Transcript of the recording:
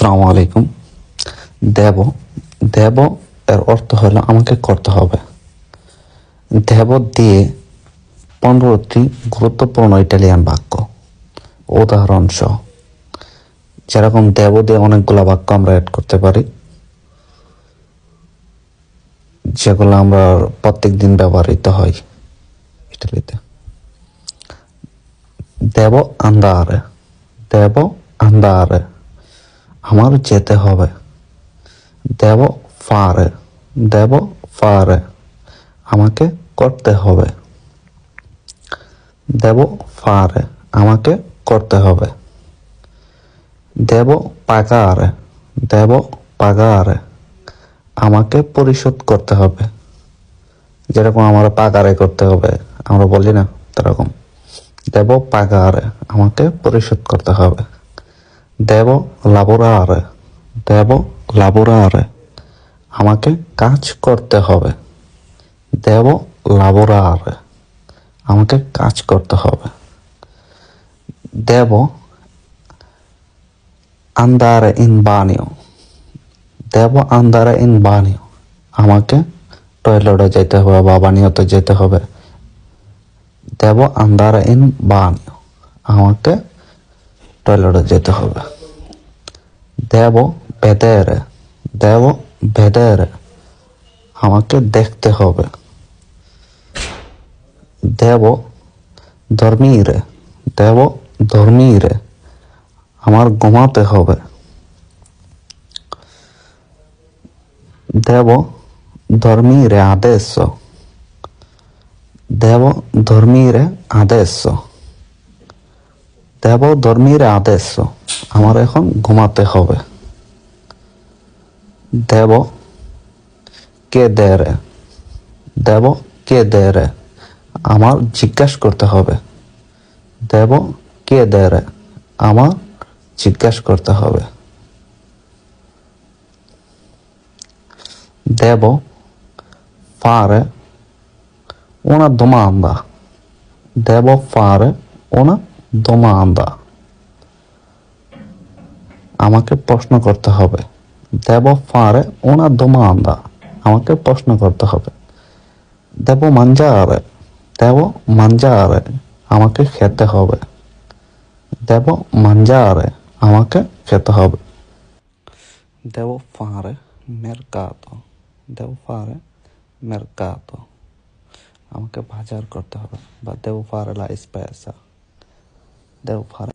আসসালামু আলাইকুম। দেব দেব এর অর্থ হলো আমাকে করতে হবে। দেব দিয়ে 15টি গুরুত্বপূর্ণ ইটালিয়ান বাক্য উদাহরণ সহ, যেরকম দেব দিয়ে অনেকগুলা বাক্য আমরা অ্যাড করতে পারি, যেগুলো আমরা প্রত্যেক দিন ব্যবহৃত হয় ইটালিতে। দেব আন্দারে, দেব আন্দারে, আমার যেতে হবে। দেব ফারে, দেব ফারে, আমাকে করতে হবে। দেব ফারে, আমাকে করতে হবে। দেব পাগারে, দেব পাগারে, আমাকে পরিশোধ করতে হবে। যেরকম আমরা পাগারে করতে হবে, আমরা বলি না, তেরকম। দেব পাগারে, আমাকে পরিশোধ করতে হবে। দেব লাবোরারে, দেব লাবোরারে, আমাকে কাজ করতে হবে। দেব লাবোরারে, আমাকে কাজ করতে হবে। দেব আন্দারে ইন বানিও, দেব আন্দারে ইন বানিও, আমাকে টয়লেটে যেতে হবে বা বানিওতে যেতে হবে। দেব আন্দারে ইন বানিও, আমাকে টয়লেটে যেতে হবে। দেব বেদেরে, দেব বেদেরে, আমাকে দেখতে হবে। দেব ধর্মীরে, দেব ধর্মীরে, আমার ঘুমাতে হবে। দেব dormire adesso, devo dormire adesso, devo dormire adesso, আমার এখন ঘুমাতে হবে। দেব chiedere, দেব chiedere, আমার জিজ্ঞাসা করতে হবে। দেব chiedere, আমার জিজ্ঞাসা করতে হবে। Devo fare una domanda, devo fare una domanda, আমাকে প্রশ্ন করতে হবে। Devo fare una domanda, আমাকে প্রশ্ন করতে হবে। Devo mangiare, devo mangiare, আমাকে খেতে হবে। Devo mangiare, আমাকে খেতে হবে। Devo fare mercato, devo fare mercato, আমাকে বাজার করতে হবে বা devo fare la spesa, devo fare